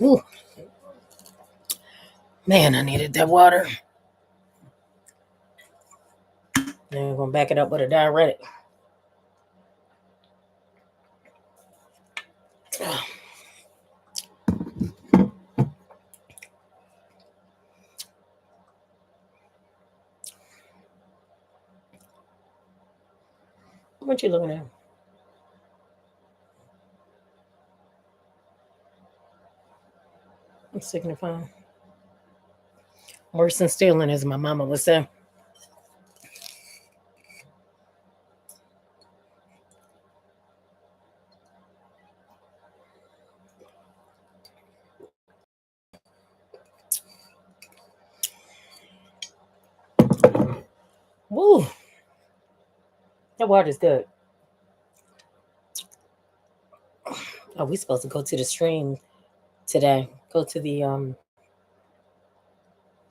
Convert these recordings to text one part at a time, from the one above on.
Ooh. Man, I needed that water. Now we're gonna back it up with a diuretic. What you looking at? I'm signifying. Worse than stealing, as my mama would say. Woo! That water's good. Oh, we supposed to go to the stream today. Go to the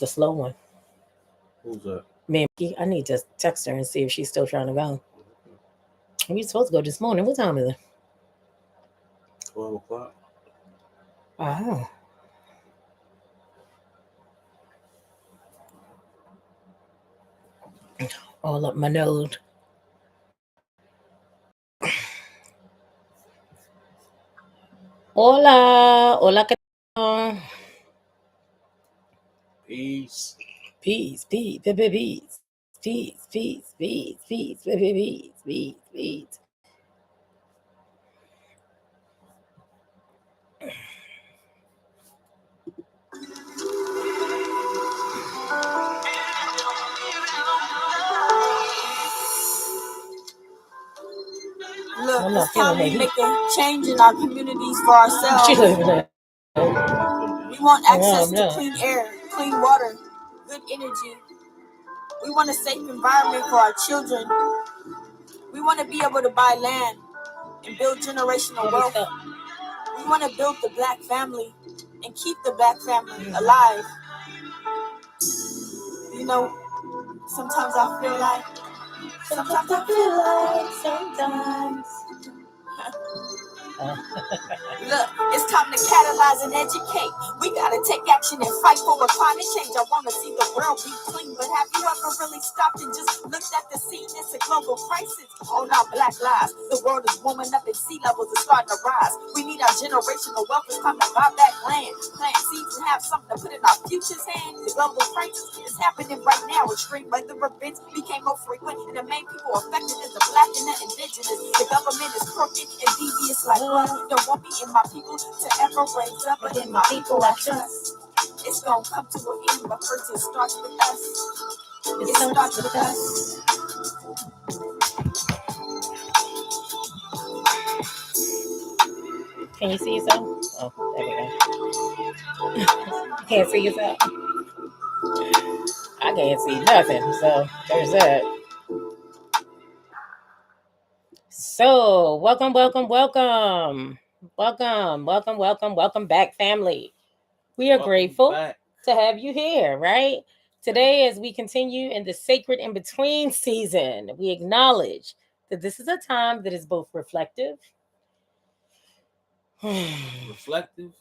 slow one. Who's that? Man, I need to text her and see if she's still trying to go. We supposed to go this morning. What time is it? 12 o'clock. Oh. All up my nose. Hola. Hola. Peace. Peace. Peace. Peace. Peace. Peace. Peace. Peace. Peace. Peace. Peace. Look, it's time we make a change in our communities for ourselves. We want access to clean air, clean water, good energy. We want a safe environment for our children. We want to be able to buy land and build generational wealth. We want to build the Black family and keep the Black family alive. You know, sometimes I feel like. Look, it's time to catalyze and educate. We gotta take action and fight for a climate change. I wanna see the world be clean, but have you ever really stopped and just looked at the scene? It's a global crisis on our Black lives. The world is warming up and sea levels are starting to rise. We need our generational wealth. It's time to buy back land, plant seeds, and have something to put in our future's hands. The global crisis is happening right now. Extreme weather events became more frequent, and the main people affected is the Black and the indigenous. The government is crooked and devious like what? There won't be in my people to ever raise up, but in my people I trust. It's gonna come to an end, but first it starts with us. It starts with us. Can you see yourself? Oh, there we go. You can't see yourself? I can't see nothing, so there's that. So, welcome back, family. We are grateful to have you here, right? Today, as we continue in the sacred in between season, we acknowledge that this is a time that is both reflective. Reflective?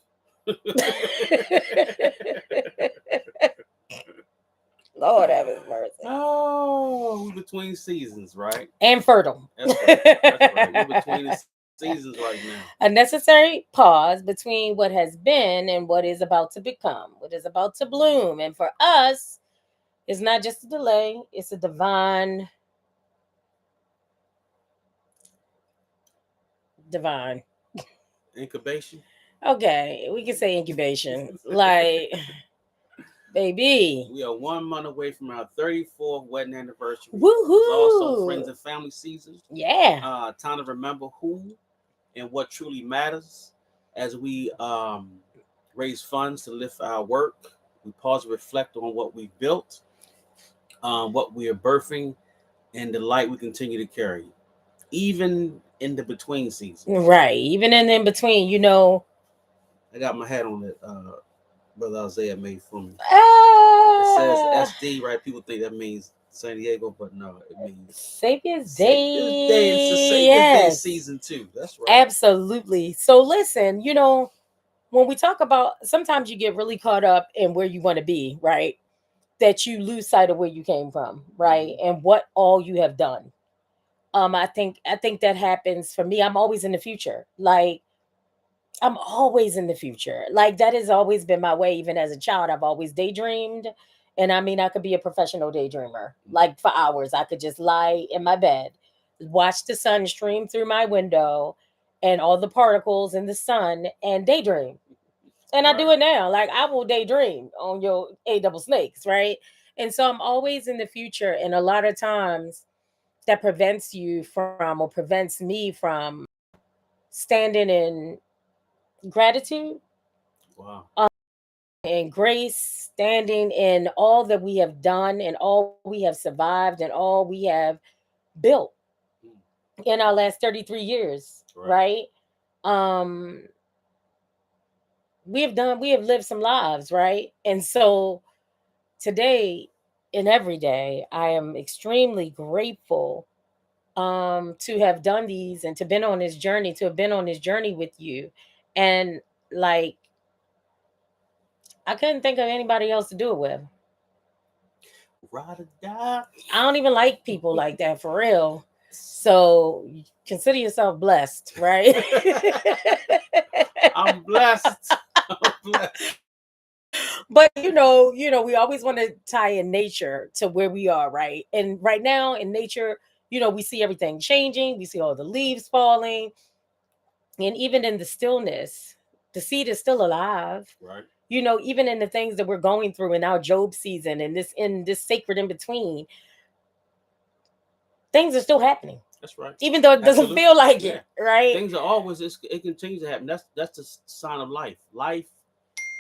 Lord have his mercy. Oh, we're between seasons, right? And fertile. That's right. We're between the seasons right now. A necessary pause between what has been and what is about to become, what is about to bloom. And for us, it's not just a delay, it's a divine. Incubation? Okay, we can say incubation. Like, baby. We are 1 month away from our 34th wedding anniversary. Woohoo! It's also friends and family season. Yeah. Time to remember who and what truly matters as we raise funds to lift our work. We pause and reflect on what we built, what we are birthing, and the light we continue to carry, even in the between season. Right. Even in between, you know. I got my hat on that Brother Isaiah made for me. It says SD, right? People think that means San Diego, but no, it means Savior's Day. Savior's Day. It's a Savior's Day season too. That's right. Absolutely. So listen, you know, when we talk about, sometimes you get really caught up in where you want to be, right? That you lose sight of where you came from, right? And what all you have done. I think that happens for me. I'm always in the future. Like, I'm always in the future. Like, that has always been my way. Even as a child, I've always daydreamed. And I mean, I could be a professional daydreamer. Like, for hours, I could just lie in my bed, watch the sun stream through my window and all the particles in the sun and daydream. And I do it now. Like, I will daydream on your A double snakes, right? And so I'm always in the future. And a lot of times that prevents you from, or prevents me from, standing in gratitude, Wow. and grace, standing in all that we have done and all we have survived and all we have built Mm. in our last 33 years, Right. right? Um we have lived some lives, right? And so today and every day I am extremely grateful to have done these and to been on this journey, to have been on this journey with you. And like, I couldn't think of anybody else to do it with. Ride or die. I don't even like people like that, for real. So consider yourself blessed, right? I'm blessed. I'm blessed. But we always want to tie in nature to where we are, right? And right now in nature, we see everything changing, we see all the leaves falling, and even in the stillness, the seed is still alive. Right. Even in the things that we're going through in our Job season and this sacred in between, things are still happening. That's right. Even though it doesn't Absolutely. feel like Yeah. it, right? Things are always, it continues to happen. That's the sign of life. Life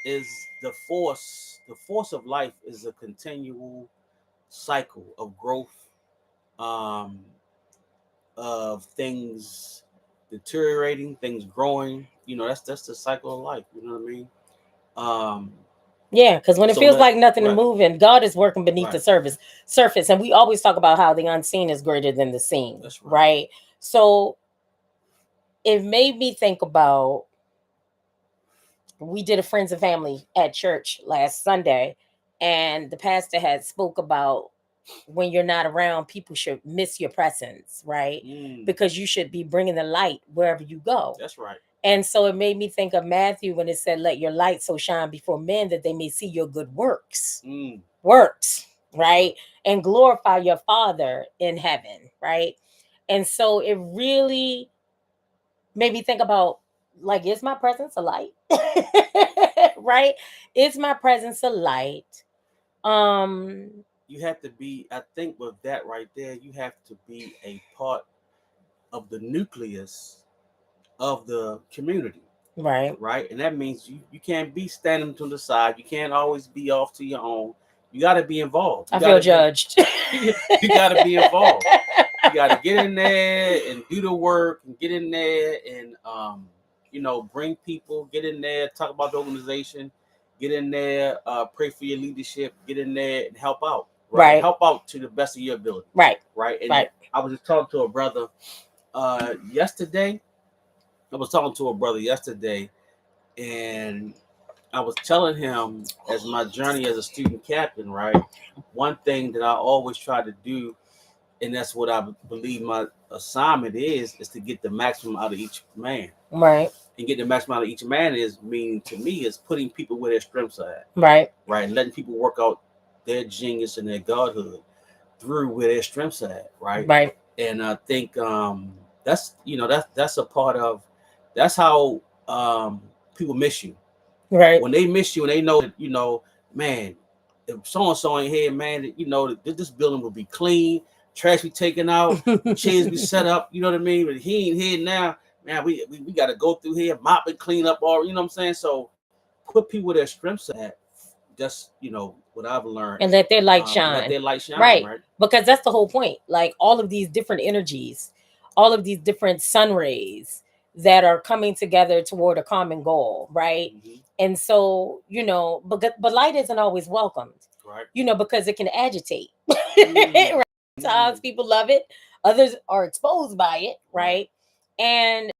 is the force. The force of life is a continual cycle of growth, um, of things deteriorating, things growing. That's the cycle of life. You know what I mean? Um, Yeah, because when it feels like nothing to right, move, and God is working beneath the right. surface, and we always talk about how the unseen is greater than the seen, That's right. right? So it made me think about, we did a friends and family at church last Sunday, and the pastor had spoke about, when you're not around, people should miss your presence, right? Mm, Because you should be bringing the light wherever you go. that's right. And so it made me think of Matthew when it said, "Let your light so shine before men that they may see your good works." Mm, Works, that's right. right? And glorify your Father in heaven, right? And so it really made me think about, like, is my presence a light? Right? Is my presence a light? Um, You have to be. I think with that right there, you have to be a part of the nucleus of the community. right. Right? And that means you can't be standing to the side. You can't always be off to your own. You got to be involved. I feel judged. You got to be involved. You got to get in there and do the work and get in there and bring people. Get in there, talk about the organization. Get in there, pray for your leadership. Get in there and help out. Right? Help out to the best of your ability. Right. Right. And right. I was just talking to a brother yesterday. I was talking to a brother yesterday, and I was telling him, as my journey as a student captain, right? One thing that I always try to do, and that's what I believe my assignment is to get the maximum out of each man. Right. And get the maximum out of each man is, meaning to me, is putting people where their strengths are at. Right. Right. And letting people work out their genius and their godhood through where their strengths are at. Right. Right. And I think that's a part of, that's how people miss you. Right. When they miss you and they know that, man, if so and so ain't here, man, this building will be clean, trash be taken out, chairs be set up, you know what I mean? But he ain't here now, man, we got to go through here, mop and clean up all, you know what I'm saying? So put people where their strengths at. Just, what I've learned. And let their light shine. Let their light shine, right. right? Because that's the whole point. Like, all of these different energies, all of these different sun rays that are coming together toward a common goal, right? Mm-hmm. And so, but light isn't always welcomed, right? Because it can agitate. Right? Sometimes people love it, others are exposed by it, right? And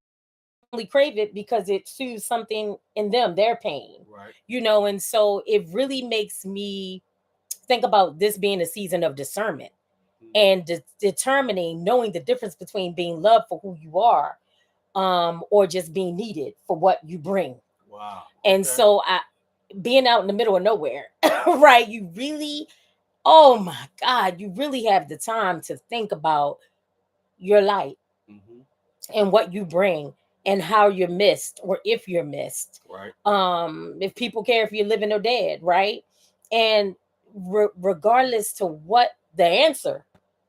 crave it because it soothes something in them, their pain. Right. And so it really makes me think about this being a season of discernment and determining, knowing the difference between being loved for who you are, or just being needed for what you bring. Wow. And so being out in the middle of nowhere, right? You really, oh my God, you really have the time to think about your light and what you bring and how you're missed, or if you're missed. Right. If people care if you're living or dead, right? And regardless to what the answer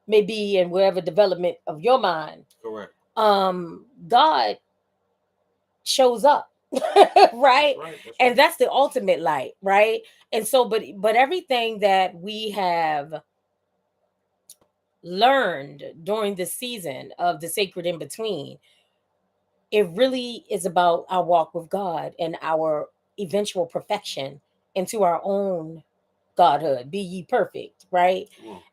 may be in whatever development of your mind, Correct. God shows up. Right? That's And that's the ultimate light, right? And so but everything that we have learned during the season of the sacred in between, it really is about our walk with God and our eventual perfection into our own godhood. Be ye perfect, right?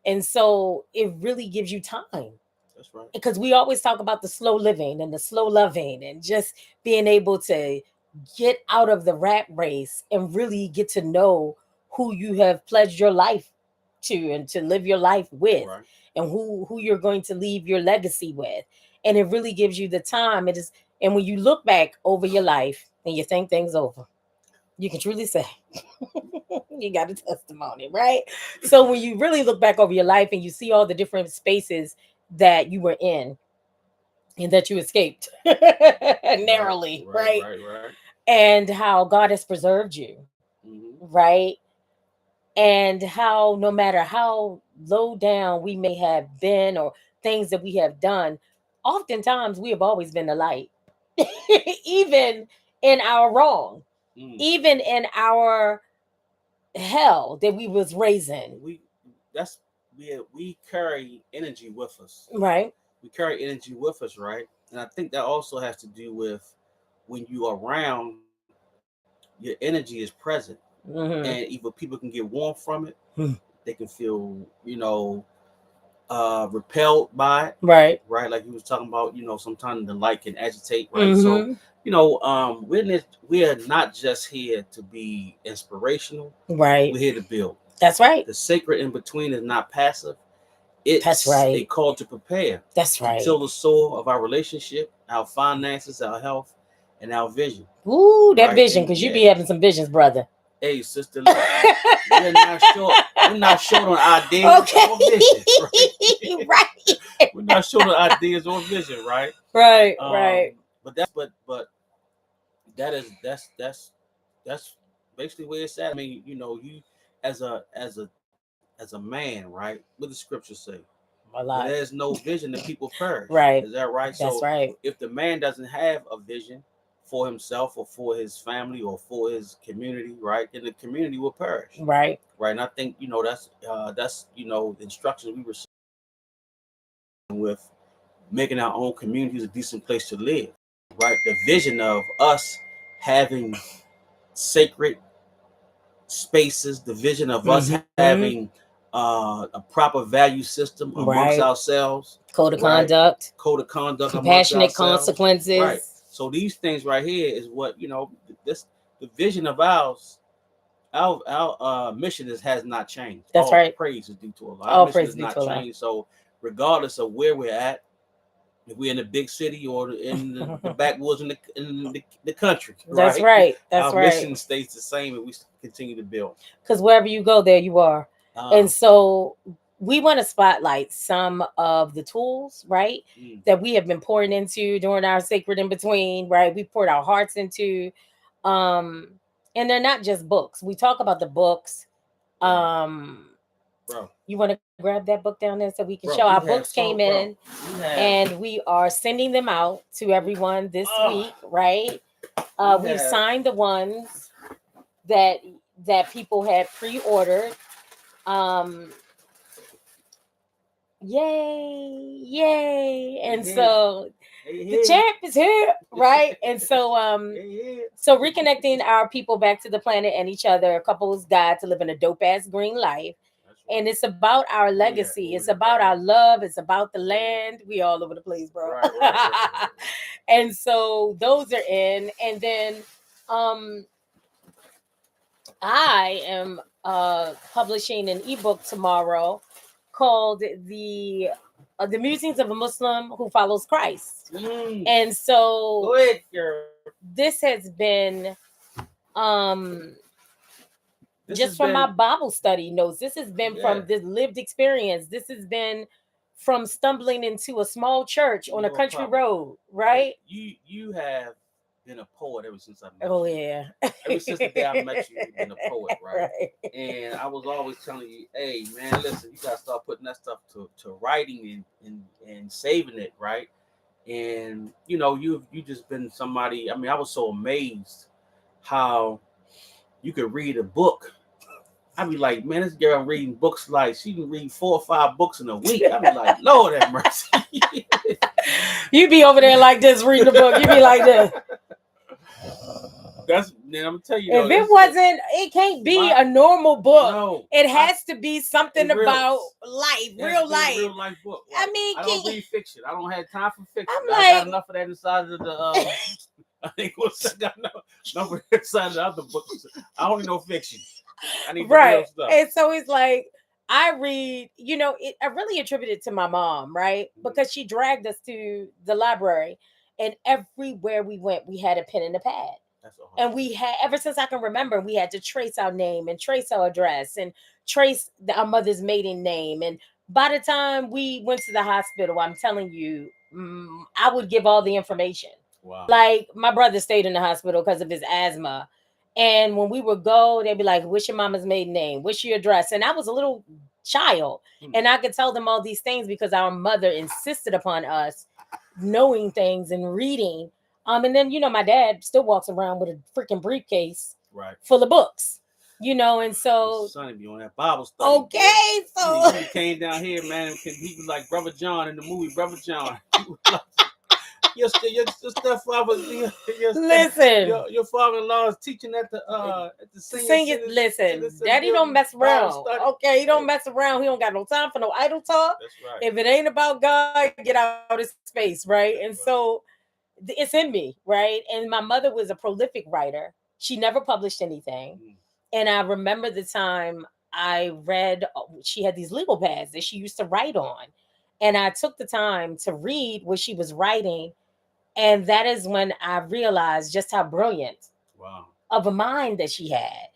And so it really gives you time. That's right. Because we always talk about the slow living and the slow loving and just being able to get out of the rat race and really get to know who you have pledged your life to and to live your life with, Right. and who you're going to leave your legacy with. And it really gives you the time. It is, and when you look back over your life and you think things over, you can truly say you got a testimony, right? So when you really look back over your life and you see all the different spaces that you were in and that you escaped narrowly, right? Right. And how God has preserved you, right? And how no matter how low down we may have been or things that we have done, oftentimes we have always been the light. Even in our wrong, even in our hell that we was raising. We carry energy with us. Right. We carry energy with us, right? And I think that also has to do with when you are around, your energy is present. And either people can get warm from it, they can feel, repelled by it. Right. Right. Like you was talking about, sometimes the light can agitate, right? So, we are not just here to be inspirational. Right. We're here to build. That's right. The sacred in between is not passive. It's That's right. a call to prepare. That's right. To till the soul of our relationship, our finances, our health, and our vision. Ooh, that vision, because you be having some visions, brother. Hey, sister, we're not short. We're not short on ideas or vision, right? Right. We're not short on ideas or vision, right? Right. Right. But that's basically where it's at. I mean, you as a man, right? What the scriptures say? Where there's no vision, the people perish. Right. Is that right? That's So right. if the man doesn't have a vision for himself or for his family or for his community, right, then the community will perish. Right. Right. And I think that's the instructions we were with making our own communities a decent place to live. Right. The vision of us having sacred spaces, the vision of us having a proper value system amongst ourselves, code of conduct, compassionate consequences. Right. So these things right here is what the vision of ours. Our mission has not changed. That's all right. Praise is due to Allah. All mission praise has due not to Allah. changed. So regardless of where we're at, if we're in a big city or in the backwoods in the country, that's right. That's our right. mission stays the same, and we continue to build. Because wherever you go, there you are. And so we want to spotlight some of the tools, right, that we have been pouring into during our sacred in between, right? We poured our hearts into, and they're not just books. We talk about the books. Bro, you want to grab that book down there so we can show our books came in, and we are sending them out to everyone this week, right? We've signed the ones that people had pre-ordered. Yay. And so the champ is here, right? And so so reconnecting our people back to the planet and each other, a couple's guide to living a dope ass green life. And it's about our legacy. It's about our love. It's about the land. We all over the place, bro. Right. And so those are in. And then I am publishing an ebook tomorrow called the Musings of a Muslim Who Follows Christ. And so Go ahead, girl. This has been just from my Bible study notes. This has been from this lived experience. This has been from stumbling into a small church on a country road, right? You have been a poet ever since I met you. Oh yeah. Ever since the day I met you, you've been a poet, right? And I was always telling you, hey man, listen, you gotta start putting that stuff to writing and saving it, right? And you know, you just been somebody. I mean, I was so amazed how you could read a book. I'd be like, man, this girl reading books like she can read 4 or 5 books in a week. I'd be like, Lord have mercy. You be over there like this reading a book. You be like this. That's, man, I'm gonna tell you. If it wasn't, it can't be a normal book. No, it has to be something about life, real life. Real life book. Right? I mean, I don't read fiction. I don't have time for fiction. I'm like, I got enough of that inside of the. I think I got enough inside of the other books. I only know fiction. I need real stuff. And so it's like I read. You know, I really attribute it to my mom, right? Because she dragged us to the library, and everywhere we went, we had a pen and a pad. And we had, ever since I can remember, we had to trace our name and trace our address and trace our mother's maiden name. And by the time we went to the hospital, I'm telling you, I would give all the information. Wow. Like my brother stayed in the hospital because of his asthma. And when we would go, they'd be like, what's your mama's maiden name? What's your address? And I was a little child. And I could tell them all these things because our mother insisted upon us knowing things and reading. And then, you know, my dad still walks around with a freaking briefcase full of books, you know, and so. Sonny be on that Bible study. Okay, so. He came down here, man, he was like Brother John in the movie Brother John. Your stepfather, listen. Your father-in-law is teaching at the singing. Listen, Daddy don't mess around. Okay, he don't mess around. He don't got no time for no idle talk. That's right. If it ain't about God, get out of space, right? And so. It's in me, right? And my mother was a prolific writer. She never published anything. And I remember the time I read, she had these legal pads that she used to write on. And I took the time to read what she was writing. And that is when I realized just how brilliant of a mind that she had.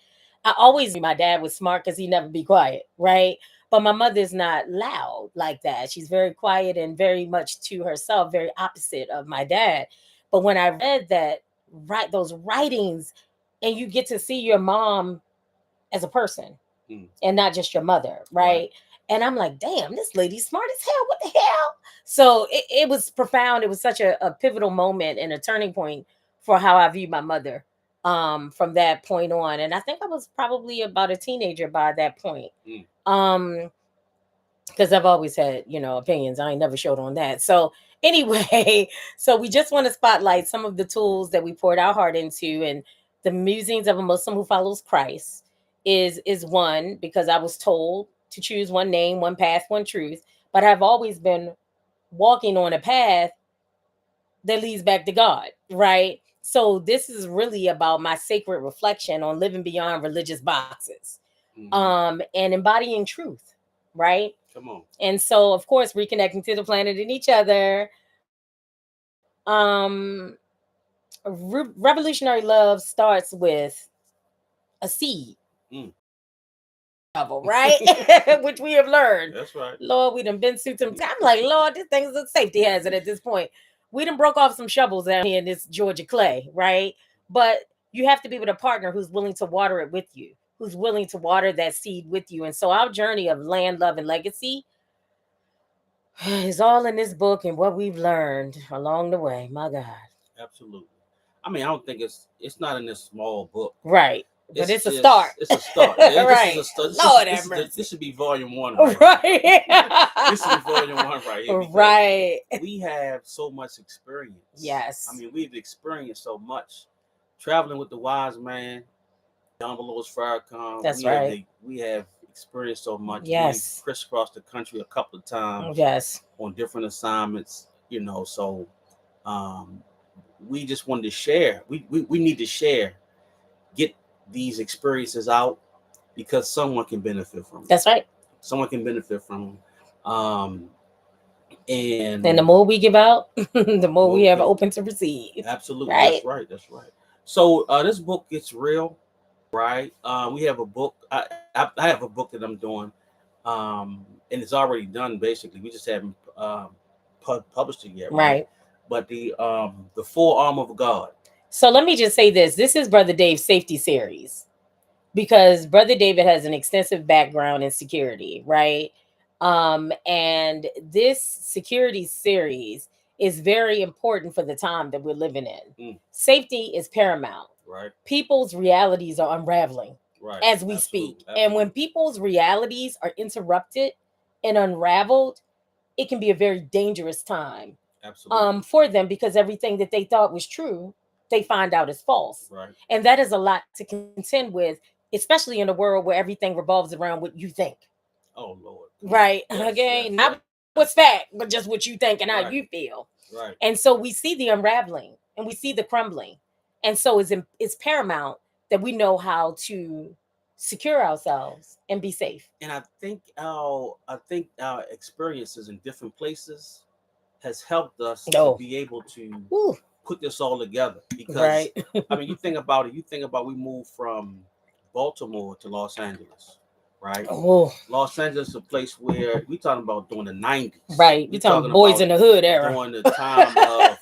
I always knew my dad was smart because he'd never be quiet, right? But my mother's not loud like that. She's very quiet and very much to herself, very opposite of my dad. But when I read those writings, and you get to see your mom as a person and not just your mother, right? And I'm like, damn, this lady's smart as hell. What the hell? So it was profound. It was such a pivotal moment and a turning point for how I view my mother from that point on. And I think I was probably about a teenager by that point. Because I've always had, you know, opinions. I ain't never showed on that. So anyway, so we just want to spotlight some of the tools that we poured our heart into. And the Musings of a Muslim Who Follows Christ is one, because I was told to choose one name, one path, one truth. But I've always been walking on a path that leads back to God, right? So this is really about my sacred reflection on living beyond religious boxes, and embodying truth, right? Come on. And so, of course, reconnecting to the planet and each other. Revolutionary love starts with a seed. Right? Which we have learned. That's right. Lord, we done been through some time. I'm like, Lord, this thing is a safety hazard at this point. We done broke off some shovels down here in this Georgia clay, right? But you have to be with a partner who's willing to water it with you, who's willing to water that seed with you. And so our journey of land, love, and legacy is all in this book and what we've learned along the way. My God. Absolutely. I mean, I don't think it's not in this small book. Right. But it's a start. It's a start. Yeah, right. This is a start. Lord, this should be volume 1. Right. This should be volume 1 right here. Right. We have so much experience. Yes. I mean, we've experienced so much. Traveling with the wise man, John Below's Farrakhan. That's right. We have experienced so much. Yes. We crisscrossed the country a couple of times. Yes. On different assignments, so we just wanted to share. We need to share, get these experiences out because someone can benefit from it. That's right. Someone can benefit from them. And the more we give out, the more we have open to receive. Absolutely. Right? That's right. So this book gets real, right? We have a book. I have a book that I'm doing, and it's already done. Basically, we just haven't published it yet, right? But the full armor of God. So let me just say this: this is Brother Dave's safety series, because Brother David has an extensive background in security, right? And this security series is very important for the time that we're living in. Safety is paramount. Right. People's realities are unraveling as we speak. And when people's realities are interrupted and unraveled, it can be a very dangerous time for them, because everything that they thought was true, they find out is false. Right. And that is a lot to contend with, especially in a world where everything revolves around what you think. Oh, Lord. Right. Yes, okay. Yes, not what's fact, but just what you think and how you feel. Right. And so we see the unraveling and we see the crumbling. And so it's paramount that we know how to secure ourselves and be safe. And I think our experiences in different places has helped us to be able to put this all together. Because I mean, you think about it. You think about we moved from Baltimore to Los Angeles, right? Oh, Los Angeles is a place where we talking about during the 90s. Right. We talking boys in the hood era. During the time of,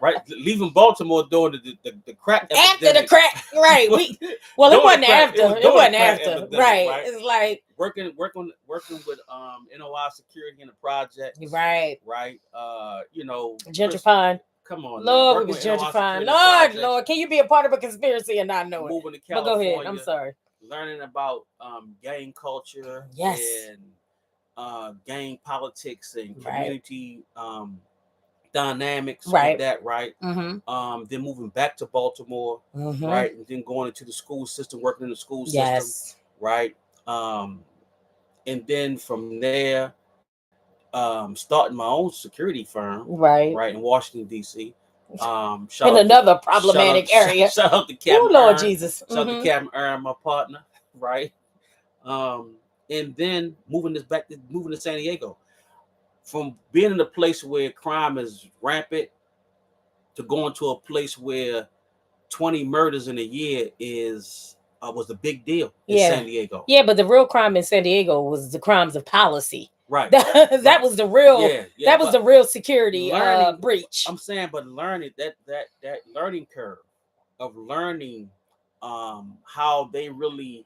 right, leaving Baltimore during the crack epidemic. After the crack, right? It wasn't after. It wasn't after. Right. It's like working with NOI security in the project. Right. Right. Gentrifying. Come on, Lord, we was gentrifying. Lord, can you be a part of a conspiracy and not know it? Moving to California. But go ahead. I'm sorry. Learning about gang culture. Yes. And gang politics and community dynamics. Right. Like that. Right. Mm-hmm. Then moving back to Baltimore. Mm-hmm. Right. And then going into the school system, working in the school system. Yes. Right. And then from there, starting my own security firm, right in Washington D.C. In another problematic area. Shout out to Captain Lord Aaron. Jesus. Shout out to Captain Aaron, my partner, right? And then moving to San Diego, from being in a place where crime is rampant to going to a place where 20 murders in a year was a big deal in San Diego. Yeah, but the real crime in San Diego was the crimes of policy. Right. That was the real. That was the real security breach. I'm saying, but learning that learning curve of learning how they really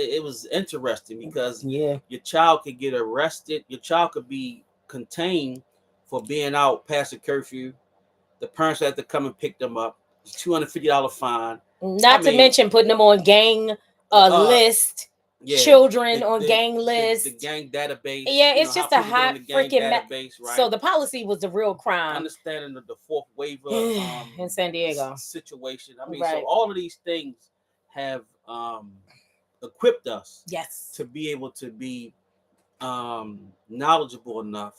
it was interesting, because your child could get arrested, your child could be contained for being out past the curfew. The parents had to come and pick them up. It's $250 fine. Not to mention putting them on gang list. Children on gang list. The gang database. Yeah, it's just a hot freaking database, right? So the policy was the real crime. Understanding the fourth waiver in San Diego situation. I mean, so all of these things have equipped us to be able to be knowledgeable enough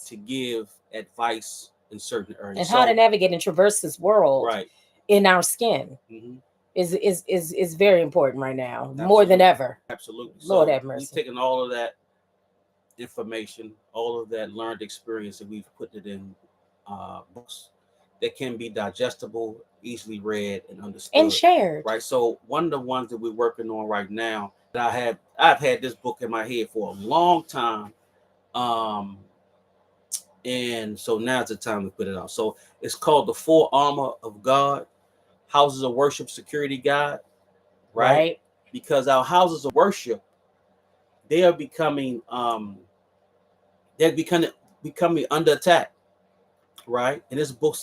to give advice in certain areas. And how to navigate and traverse this world in our skin is very important right now. Absolutely. More than ever. Absolutely. Lord have mercy. We've taken all of that information, all of that learned experience, and we've put it in books that can be digestible, easily read, and understood. And shared. Right. So one of the ones that we're working on right now, that I've had this book in my head for a long time. And so now's the time to put it out. So it's called The Full Armor of God, Houses of Worship Security Guide, right? Because our houses of worship, they are becoming under attack, right? And this book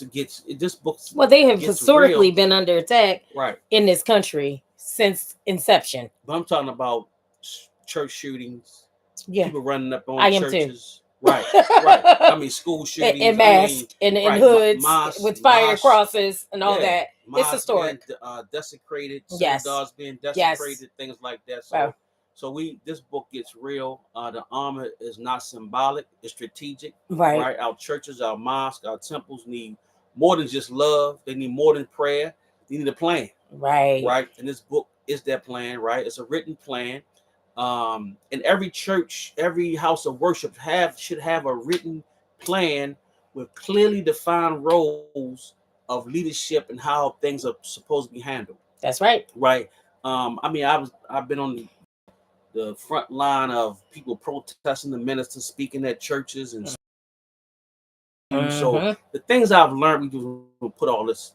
they have historically been under attack, right, in this country since inception. But I'm talking about church shootings, people running up on churches. Too. Right. I mean, school shootings and masks and hoods with fire crosses and all that. It's historic. Being, desecrated, Yes. synagogues being desecrated, Yes. things like that. Wow. So this book gets real. The armor is not symbolic; it's strategic. Right. Our churches, our mosques, our temples need more than just love. They need more than prayer. They need a plan. Right. And this book is that plan. Right. It's a written plan. And every church, every house of worship should have a written plan with clearly defined roles of leadership and how things are supposed to be handled. That's right. Right. I've been on the front line of people protesting, the ministers speaking at churches, and so the things I've learned, we just put all this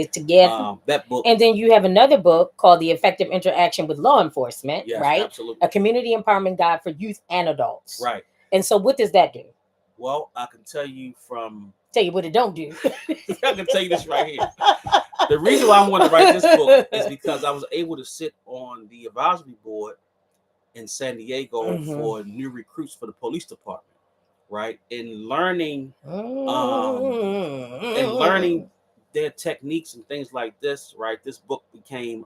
together. That book. And then you have another book called The Effective Interaction with Law Enforcement, Yes, right? Absolutely. A community empowerment guide for youth and adults. Right. And so what does that do? Well, I can tell you what it don't do. I can tell you this right here. The reason why I wanted to write this book is because I was able to sit on the advisory board in San Diego for new recruits for the police department, right? And learning their techniques and things like this, right? This book became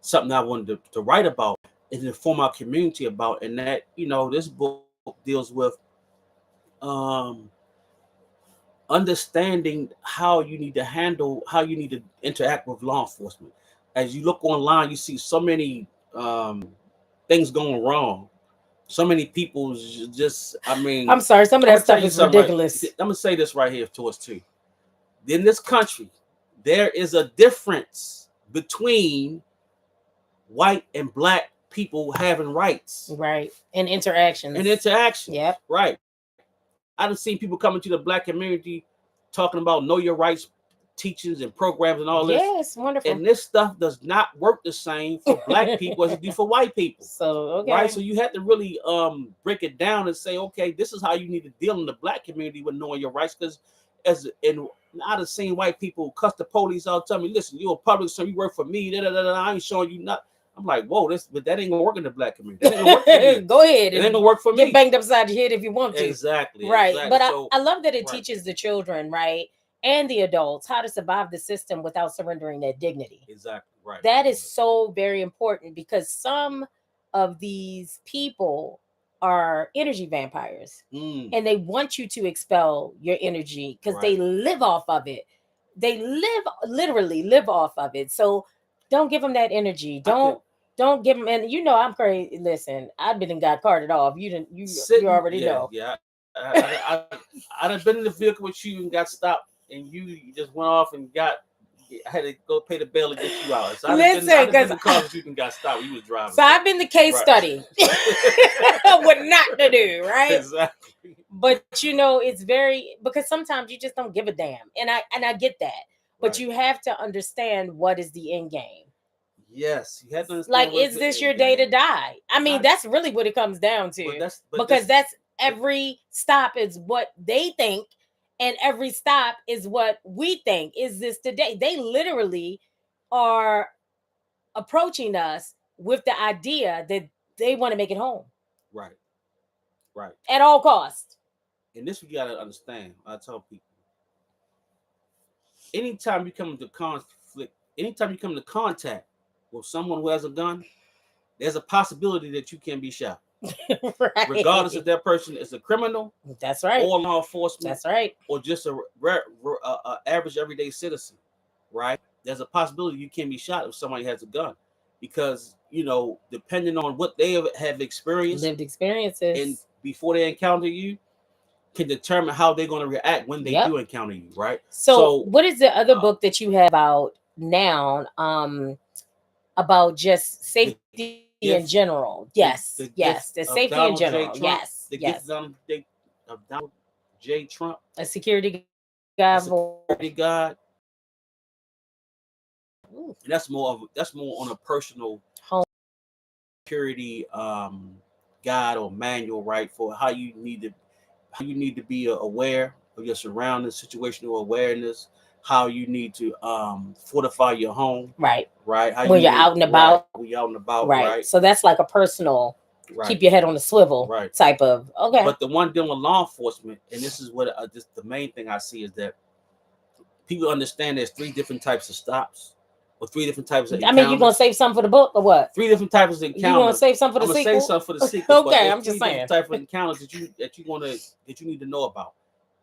something I wanted to write about and inform our community about. And that, this book deals with understanding how you need to interact with law enforcement. As you look online, you see so many things going wrong. So many people I'm sorry, some of that stuff is ridiculous. Right? I'm gonna say this right here to us too. In this country, there is a difference between white and black people having rights. Right. And interactions. Yep. Right. I've seen people coming to the black community talking about know your rights teachings and programs and all this. Yes, wonderful. And this stuff does not work the same for black people as it do for white people. So, okay. Right. So you have to really break it down and say, okay, this is how you need to deal in the black community with knowing your rights. Because I've seen white people cuss the police out, tell me, listen, you're a public servant, you work for me, I ain't showing you nothing. I'm like, whoa, but that ain't gonna work in the black community. That ain't gonna work for you. Go ahead. It ain't gonna work for me. Get banged upside your head if you want to. Exactly. Right. Exactly. But I love that it teaches the children, right, and the adults how to survive the system without surrendering their dignity. Exactly. Right. That is so very important because some of these people are energy vampires and they want you to expel your energy because they live off of it. They literally live off of it. So don't give them that energy. Don't give them, and I'm crazy. Listen, I've been and got carted off. You already know. Yeah, I'd have been in the vehicle with you and got stopped, and you just went off and I had to go pay the bail to get you out. So I'd have been in the car with you and got stopped. You was driving. So I've been the case study. What not to do, right? Exactly. But it's very, because sometimes you just don't give a damn, and I get that. But you have to understand what is the end game. Yes, you have to understand. Like, is this your day to die? I mean, that's really what it comes down to. Because that's every stop is what they think, and every stop is what we think. Is this today? They literally are approaching us with the idea that they want to make it home. Right. At all costs. And this you got to understand. I tell people, anytime you come into conflict, anytime you come into contact with someone who has a gun, there's a possibility that you can be shot. Right. Regardless if that person is a criminal. That's right. Or law enforcement. That's right. Or just a average everyday citizen. Right. There's a possibility you can be shot if somebody has a gun, because depending on what they have experienced, lived experiences, and before they encounter you, can determine how they're going to react when they do encounter you. Right. So what is the other book that you have out now? About just safety in general. Yes. The safety in general. Yes. The gift of Donald J. Trump. A security guard. And that's more on a personal security guide or manual, right, for how you need to be aware of your surroundings, situational awareness, how you need to fortify your home. Right. How when you're out and about. When you're out and about. Right. So that's like a personal keep your head on the swivel type of. Okay. But the one dealing with law enforcement, and this is what just the main thing I see is that people understand there's 3 different types of stops or 3 different types of encounters. I mean, you gonna save something for the book or what? 3 different types of encounters. You gonna save something for the sequel? I'm gonna say something for the sequel. Okay, I'm just saying. 3 different types of encounters that you need to know about,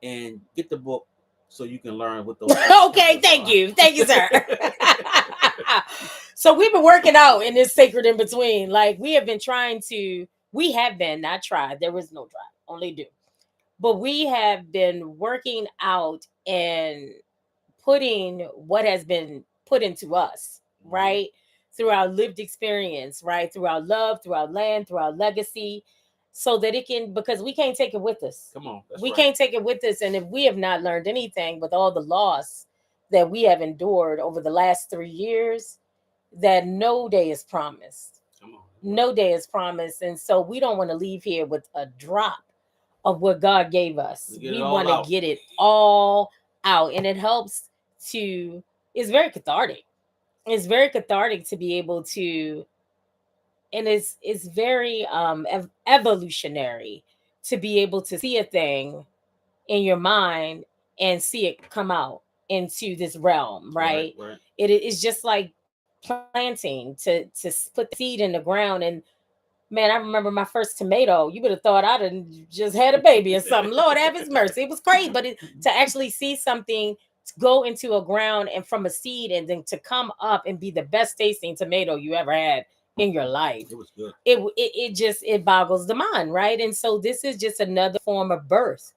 and get the book so you can learn what those. Okay, thank you, sir. So we've been working out in this sacred in between. Like we have been not tried. There was no try, only do. But we have been working out and putting what has been put into us, right? Through our lived experience, right? Through our love, through our land, through our legacy, so that it can, because we can't take it with us. Come on. We can't take it with us. And if we have not learned anything with all the loss that we have endured over the last 3 years, that no day is promised. Come on. No day is promised. And so we don't want to leave here with a drop of what God gave us. We want to get it all out. And it helps to, it's very cathartic. It's very cathartic to be able to, and it's very evolutionary to be able to see a thing in your mind and see it come out into this realm, right? It is just like planting to put the seed in the ground. And man, I remember my first tomato. You would have thought I'd have just had a baby or something. Lord have his mercy. It was crazy, but to actually see something go into a ground and from a seed and then to come up and be the best tasting tomato you ever had in your life. It was good. It boggles the mind, right? And so this is just another form of birth.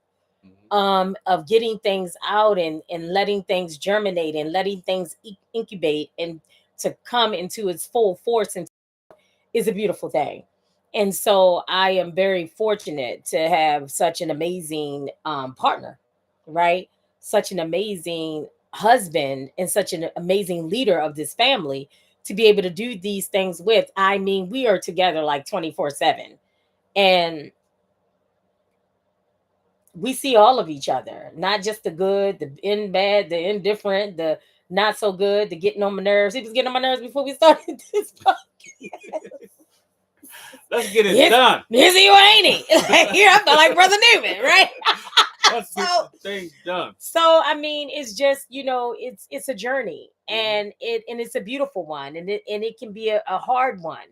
Of getting things out and letting things germinate and letting things incubate and to come into its full force and is a beautiful thing. And so I am very fortunate to have such an amazing partner, right? Such an amazing husband and such an amazing leader of this family to be able to do these things with. I mean, we are together like 24/7. And we see all of each other, not just the good, the in bad, the indifferent, the not so good, the getting on my nerves. He was getting on my nerves before we started this podcast. Let's get it done. Is he or ain't he? Here I feel like Brother Newman, right? Let's get things done. So I mean, it's just, it's a journey, and it's a beautiful one, and it can be a hard one,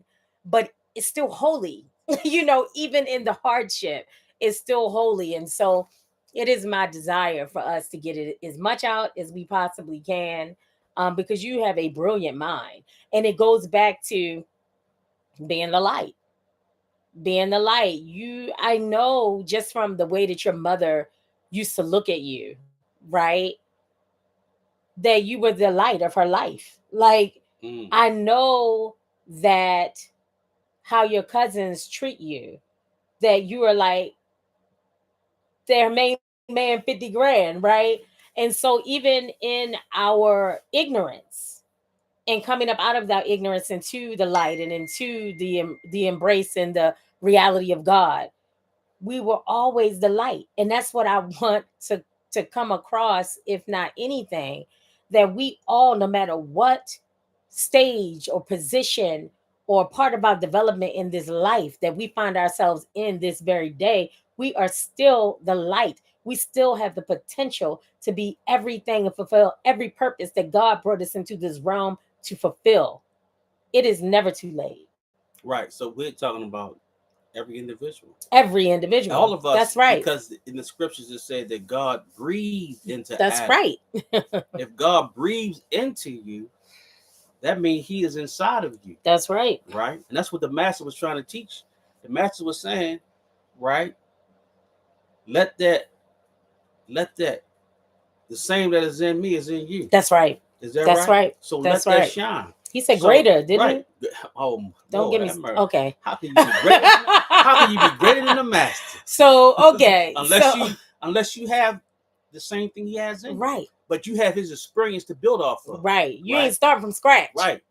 but it's still holy. Even in the hardship, it's still holy. And so it is my desire for us to get it as much out as we possibly can, because you have a brilliant mind, and it goes back to being the light. Being the light. I know just from the way that your mother used to look at you, right? That you were the light of her life. Like, I know that how your cousins treat you, that you are like their main man 50 grand, right? And so even in our ignorance and coming up out of that ignorance into the light and into the embrace and the reality of God, we were always the light. And that's what I want to come across, if not anything, that we all, no matter what stage or position or part of our development in this life that we find ourselves in this very day, we are still the light. We still have the potential to be everything and fulfill every purpose that God brought us into this realm to fulfill. It is never too late. Right. So we're talking about every individual. Every individual. All of us. That's right. Because in the scriptures it said that God breathed into That's Adam. right. If God breathes into you, that means he is inside of you. That's right. Right? And that's what the master was trying to teach. The master was saying, right? Let that, the same that is in me is in you. That's right. Is that That's right? So that's let right. that shine. He said greater, didn't he? Oh, don't Lord, give me. Okay. How can you be greater? How can you be greater than the master? So okay. Unless you have the same thing he has in you. Right. But you have his experience to build off of. Right. You ain't starting from scratch. Right.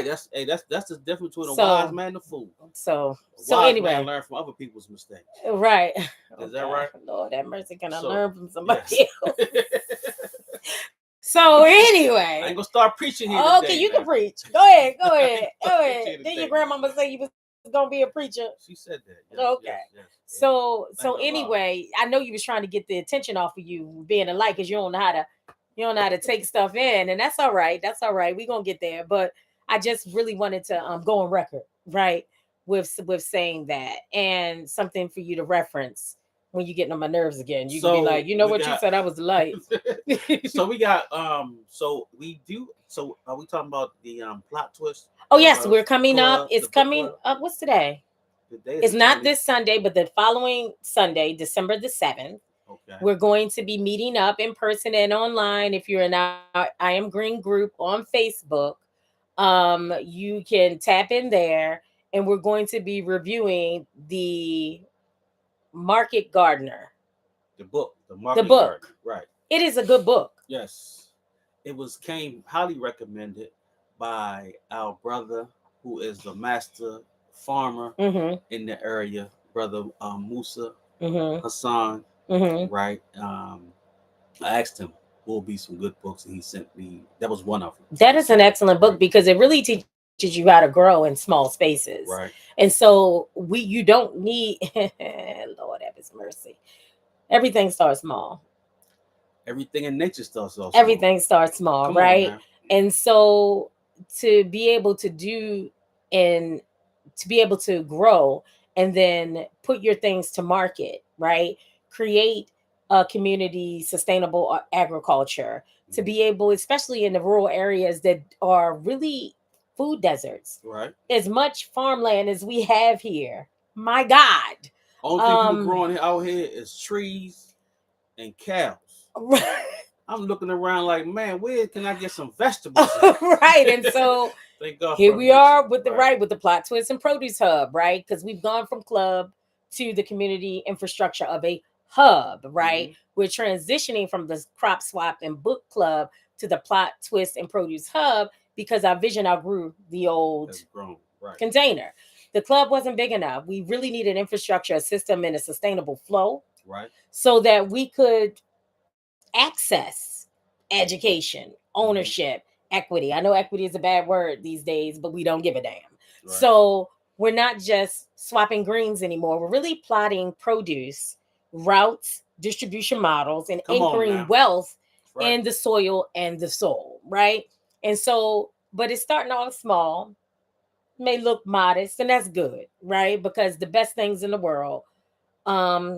That's the difference between a wise man and a fool. So anyway, man learn from other people's mistakes. Right. Is that right? Lord have mercy. Can I learn from somebody else? So anyway, I ain't gonna start preaching here. Okay, today, you man. can preach. Go ahead. Did your grandmama say you was gonna be a preacher? She said that. Yes, okay. Yes. So anyway, I know you was trying to get the attention off of you being a light because you don't know how to You don't know how to take stuff in, and that's all right. That's all right. We're gonna get there. But I just really wanted to go on record, right, with saying that, and something for you to reference when you get on my nerves again. You can be like, you know what, you said I was light. So we got so we do. So are we talking about the plot twist? Oh yes, we're coming club, up. It's coming up. What's today? It's not this Sunday, but the following Sunday, December the 7th. Okay. We're going to be meeting up in person and online. If you're in our I Am Green group on Facebook, you can tap in there, and we're going to be reviewing the Market Gardener. The book. The Market Gardener. Right. It is a good book. Yes. It came highly recommended by our brother who is the master farmer in the area, brother Musa Hassan. Right. I asked him what will be some good books, and he sent me. That was one of them. That is an excellent book because it really teaches you how to grow in small spaces. Right. And so you don't need Lord have his mercy. Everything starts small. Everything in nature starts off. Everything starts small, right? And so to be able to do and to be able to grow and then put your things to market, right? Create a community sustainable agriculture, to be able, especially in the rural areas that are really food deserts, right? As much farmland as we have here, my God. Only thing people growing out here is trees and cows. I'm looking around like, man, where can I get some vegetables? Right. And so here we are with with the Plot Twist and Produce Hub, right? Because we've gone from club to the community infrastructure of a hub, right? We're transitioning from the crop swap and book club to the Plot Twist and Produce Hub because our vision outgrew the old container. The club wasn't big enough. We really needed infrastructure, a system, and a sustainable flow, right? So that we could access education, ownership, equity. I know equity is a bad word these days, but we don't give a damn. Right. So we're not just swapping greens anymore. We're really plotting produce, routes, distribution models, and anchoring wealth in the soil and the soul, right? And so, but it's starting off small, may look modest, and that's good, right? Because the best things in the world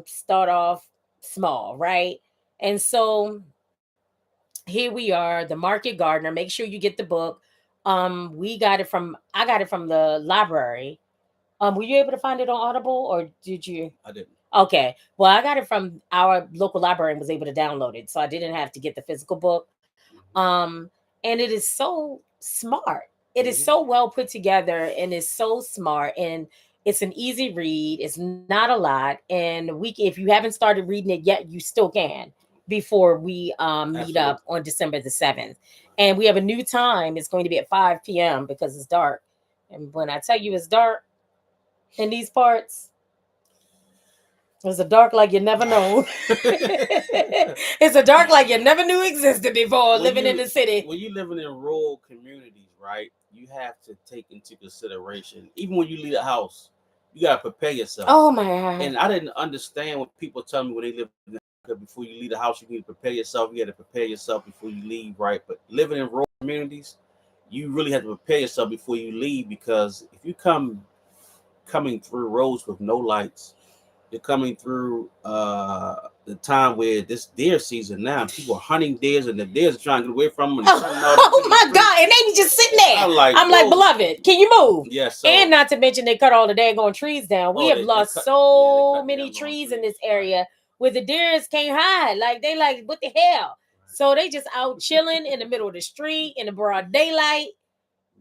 start off small, right? And so here we are, the Market Gardener. Make sure you get the book. I got it from the library. Were you able to find it on Audible, or did you? I didn't. Okay. Well, I got it from our local library and was able to download it, so I didn't have to get the physical book. And it is so smart. It is so well put together, and it's so smart, and it's an easy read. It's not a lot, and if you haven't started reading it yet, you still can before we meet up on December the 7th. And we have a new time. It's going to be at 5 p.m. because it's dark. And when I tell you it's dark in these parts, it's a dark like you never know. It's a dark like you never knew existed before living in the city. When you're living in rural communities, right, you have to take into consideration, even when you leave the house, you got to prepare yourself. Oh, my God. And I didn't understand when people tell me when they live in before you leave the house, you need to prepare yourself. You got to prepare yourself before you leave, right? But living in rural communities, you really have to prepare yourself before you leave, because if you coming through roads with no lights, you're coming through the time where this deer season now, people are hunting deers and the deers are trying to get away from them. And oh my God! And they be just sitting there. I'm like, beloved, can you move? Yes. And not to mention they cut all the daggone trees down. We have lost so many trees in this area. Where the deers can't hide. Like, they like, what the hell? So they just out chilling in the middle of the street in the broad daylight.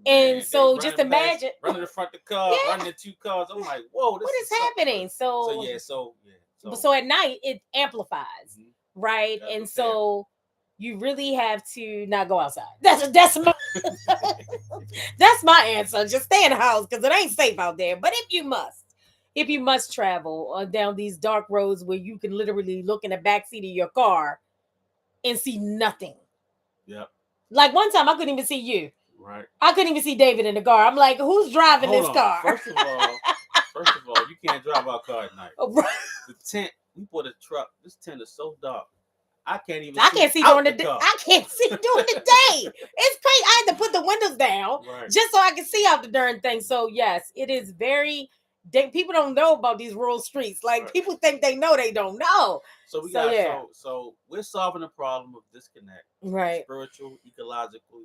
And so just imagine. Running in front of the car, running in two cars. I'm like, whoa, what is happening? So at night, it amplifies, right? And so you really have to not go outside. That's my, that's my answer. Just stay in the house because it ain't safe out there. But if you must travel down these dark roads where you can literally look in the backseat of your car and see nothing. Yep. Like one time I couldn't even see you. Right. I couldn't even see David in the car. I'm like, who's driving this car? First of all, you can't drive our car at night. The tent, we bought a truck. This tent is so dark. I can't see during the day. I can't see during the day. It's crazy. I had to put the windows down just so I can see out the darn thing. So yes, it is very. People don't know about these rural streets. Like people think they know, they don't know. So we got so we're solving the problem of disconnect, right? Spiritual, ecological,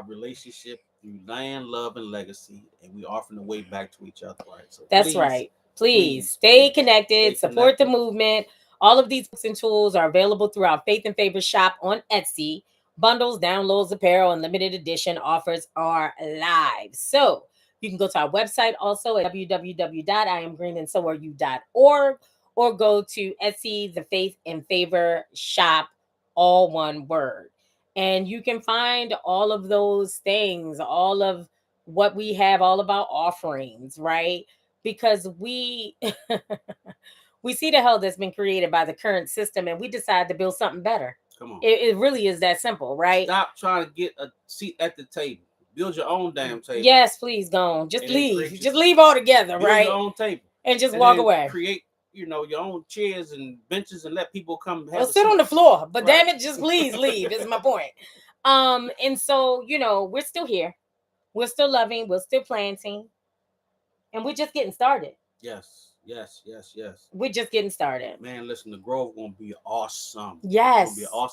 relationship through land, love, and legacy, and we offering the way back to each other. Right. So that's right. Please stay connected. Support the movement. All of these books and tools are available through our Faith and Favor shop on Etsy. Bundles, downloads, apparel, and limited edition offers are live. So you can go to our website also at www.iamgreenandsoareyou.org or go to Etsy, the Faith and Favor shop, all one word. And you can find all of those things, all of what we have, all of our offerings, right? Because we we see the hell that's been created by the current system and we decide to build something better. Come on. It really is that simple, right? Stop trying to get a seat at the table. Build your own damn table. Yes, please go on. Just leave. Just leave altogether, build right? Your own table. And just walk away. Create, your own chairs and benches and let people come have sit on the floor. But damn it, just please leave is my point. And so, we're still here. We're still loving, we're still planting. And we're just getting started. Yes. We're just getting started. Man, listen, the Grove gonna be awesome. Yes. It's gonna be an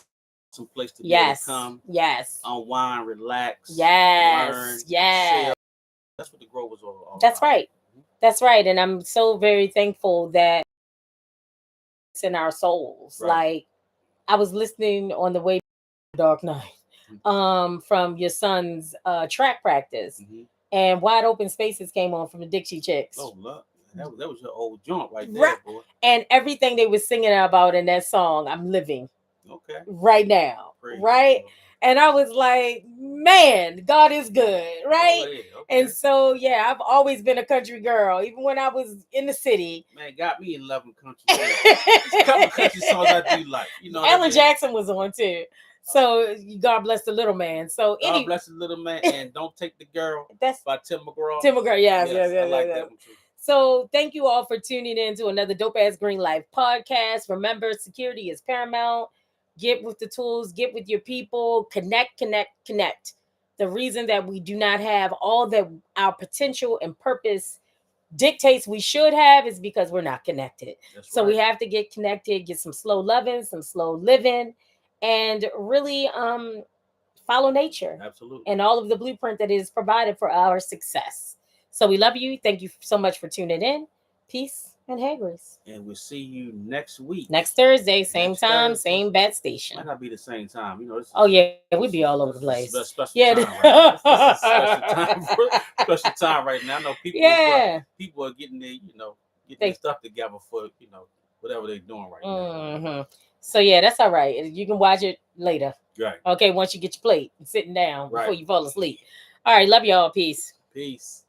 awesome place to be able to come. Yes. Unwind, relax. Yes. Learn, yes. Share. That's what the Grove was all That's about. Right. That's right. And I'm so very thankful that it's in our souls. Right. Like I was listening on the way to Dark Night from your son's track practice. And Wide Open Spaces came on from the Dixie Chicks. Oh, look. That was your old joint right there, boy. And everything they were singing about in that song, I'm living. Okay. Right now. Praise right? God. And I was like, man, God is good, right? Oh, yeah. Okay. And so, yeah, I've always been a country girl, even when I was in the city. Man, got me in loving country. There's a couple country songs I do like. Alan Jackson was on too. So God bless the little man. So God bless the little man, and Don't Take the Girl. That's by Tim McGraw. Tim McGraw, yes. I like that one too. So thank you all for tuning in to another Dope Ass Green Life podcast. Remember, security is paramount. Get with the tools, get with your people, connect. The reason that we do not have all that our potential and purpose dictates we should have is because we're not connected. So we have to get connected, get some slow loving, some slow living, and really follow nature. Absolutely. And all of the blueprint that is provided for our success. So we love you. Thank you so much for tuning in. Peace and hair grease. And we'll see you next week. Next Thursday, same time, same bat station. Might not be the same time. We'd be all over the place. Special time right special time right now. I know people are getting their, getting their stuff together for, whatever they're doing right now. So yeah, that's all right. You can watch it later. Right. Okay, once you get your plate and sitting down before you fall asleep. All right, love y'all. Peace. Peace.